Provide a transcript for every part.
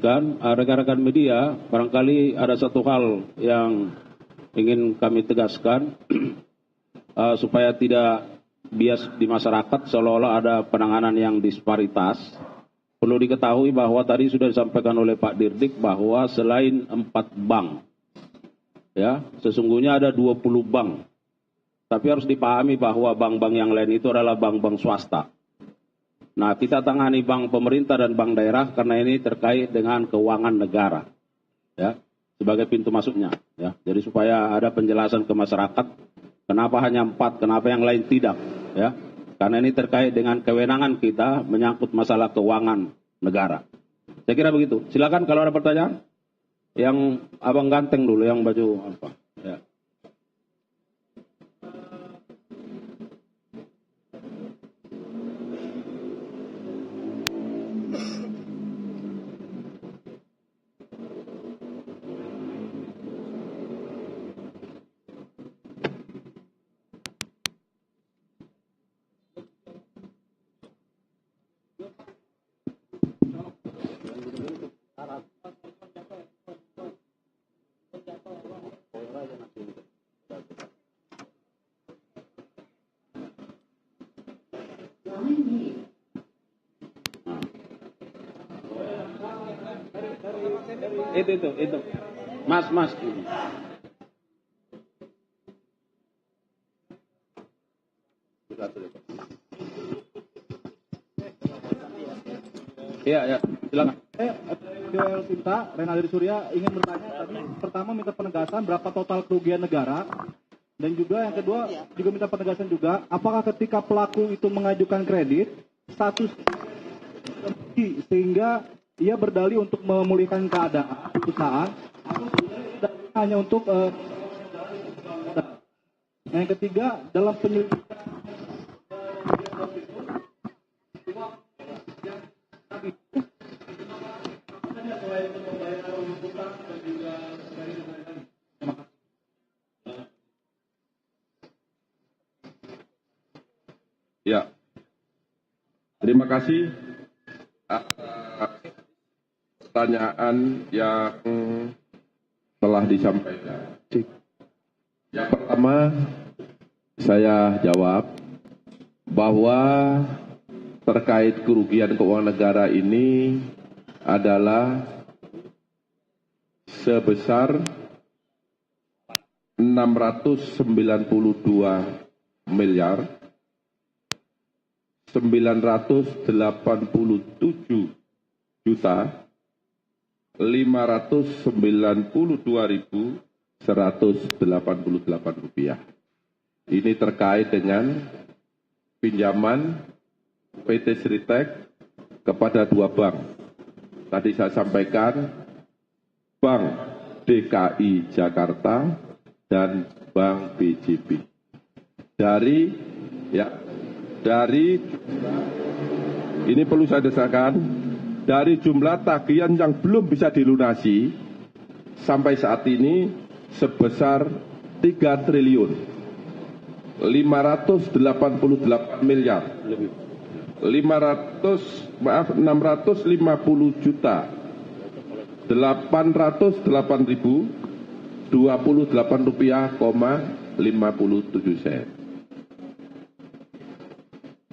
diskusikan, rekan-rekan media, barangkali ada satu hal yang ingin kami tegaskan supaya tidak bias di masyarakat seolah-olah ada penanganan yang disparitas. Perlu diketahui bahwa tadi sudah disampaikan oleh Pak Dirdik bahwa selain 4 bank, ya, sesungguhnya ada 20 bank. Tapi harus dipahami bahwa bank-bank yang lain itu adalah bank-bank swasta. Nah, kita tangani bank pemerintah dan bank daerah karena ini terkait dengan keuangan negara, ya, sebagai pintu masuknya, ya. Jadi supaya ada penjelasan ke masyarakat, kenapa hanya 4, kenapa yang lain tidak, ya. Karena ini terkait dengan kewenangan kita menyangkut masalah keuangan negara. Saya kira begitu. Silakan kalau ada pertanyaan. Yang abang ganteng dulu, yang baju apa? Ya. Itu. Mas. Iya, silakan. Joel Sinta, Renaldi Surya ingin bertanya tadi, pertama minta penegasan berapa total kerugian negara, dan juga yang kedua juga minta penegasan juga, apakah ketika pelaku itu mengajukan kredit, status sehingga ia berdalih untuk memulihkan keadaan perusahaan, atau hanya untuk yang ketiga dalam penyelidikan ya. Terima kasih pertanyaan yang telah disampaikan. Yang pertama, saya jawab bahwa terkait kerugian keuangan negara ini adalah sebesar 692 miliar 987 juta 592.188 rupiah. Ini terkait dengan pinjaman PT Sritek kepada 2 bank. Tadi saya sampaikan Bank DKI Jakarta dan Bank BJB. Dari ini perlu saya desakkan, dari jumlah tagihan yang belum bisa dilunasi sampai saat ini sebesar 3 triliun 588 miliar 650 juta 808.028 rupiah, 57 sen.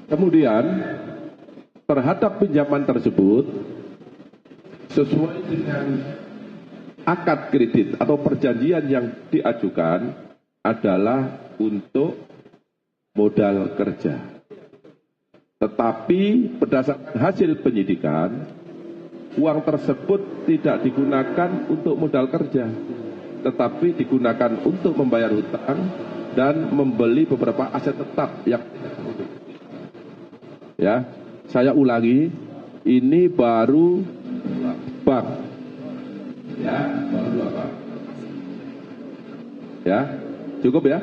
Kemudian terhadap pinjaman tersebut sesuai dengan akad kredit atau perjanjian yang diajukan adalah untuk modal kerja. Tetapi berdasarkan hasil penyidikan, uang tersebut tidak digunakan untuk modal kerja, tetapi digunakan untuk membayar hutang dan membeli beberapa aset tetap yang saya ulangi, ini baru bank. Baru 2 bank. Cukup ya?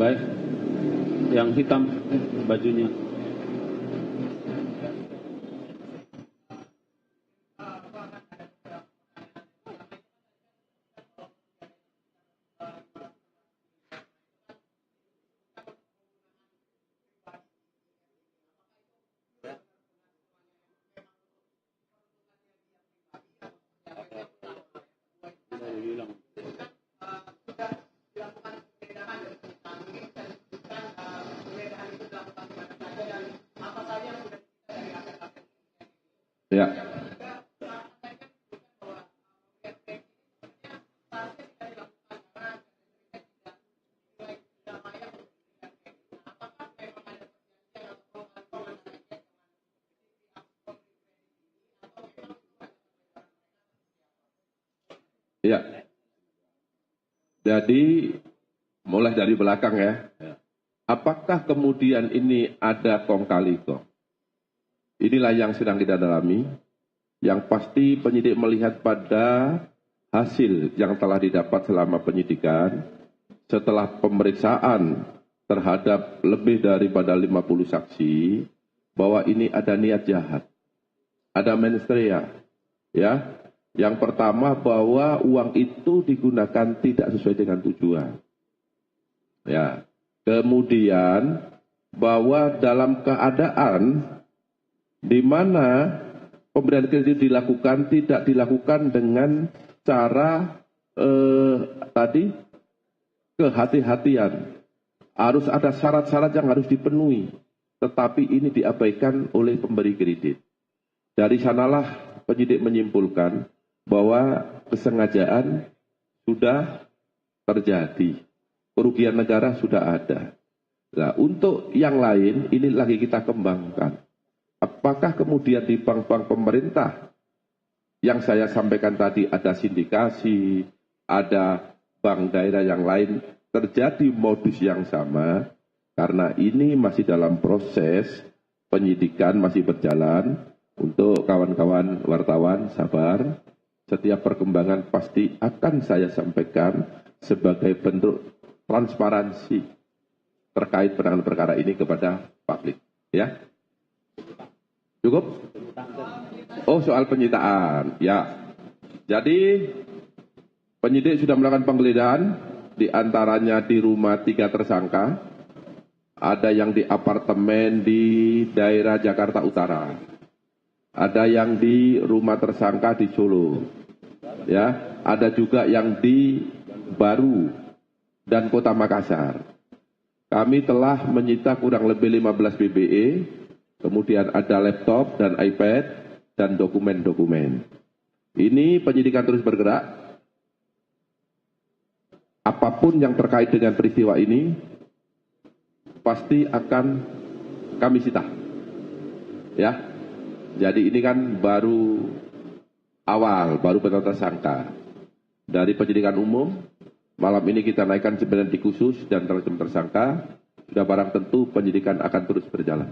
Baik. Yang hitam bajunya. Ya. Ya. Jadi mulai dari belakang ya. Apakah kemudian ini ada kong kali kong? Inilah yang sedang kita dalami. Yang pasti penyidik melihat pada hasil yang telah didapat selama penyidikan setelah pemeriksaan terhadap lebih daripada 50 saksi bahwa ini ada niat jahat. Ada mensrea. Ya. Yang pertama bahwa uang itu digunakan tidak sesuai dengan tujuan. Ya. Kemudian bahwa dalam keadaan di mana pemberian kredit dilakukan tidak dilakukan dengan cara tadi kehati-hatian. Harus ada syarat-syarat yang harus dipenuhi. Tetapi ini diabaikan oleh pemberi kredit. Dari sanalah penyidik menyimpulkan bahwa kesengajaan sudah terjadi. Kerugian negara sudah ada. Nah, untuk yang lain ini lagi kita kembangkan. Apakah kemudian di bank-bank pemerintah yang saya sampaikan tadi ada sindikasi, ada bank daerah yang lain, terjadi modus yang sama, karena ini masih dalam proses penyidikan, masih berjalan. Untuk kawan-kawan wartawan, sabar. Setiap perkembangan pasti akan saya sampaikan sebagai bentuk transparansi terkait penanganan perkara ini kepada publik. Ya, cukup? Oh, soal penyitaan. Ya, jadi penyidik sudah melakukan penggeledahan, diantaranya di rumah 3 tersangka, ada yang di apartemen di daerah Jakarta Utara, ada yang di rumah tersangka di Solo, ya, ada juga yang di Baru dan Kota Makassar. Kami telah menyita kurang lebih 15 BBE, kemudian ada laptop dan iPad dan dokumen-dokumen. Ini penyidikan terus bergerak. Apapun yang terkait dengan peristiwa ini pasti akan kami sita. Ya. Jadi ini kan baru awal, baru penetapan tersangka. Dari penyidikan umum, malam ini kita naikkan sebenarnya di khusus dan terhadap tersangka, sudah barang tentu penyidikan akan terus berjalan.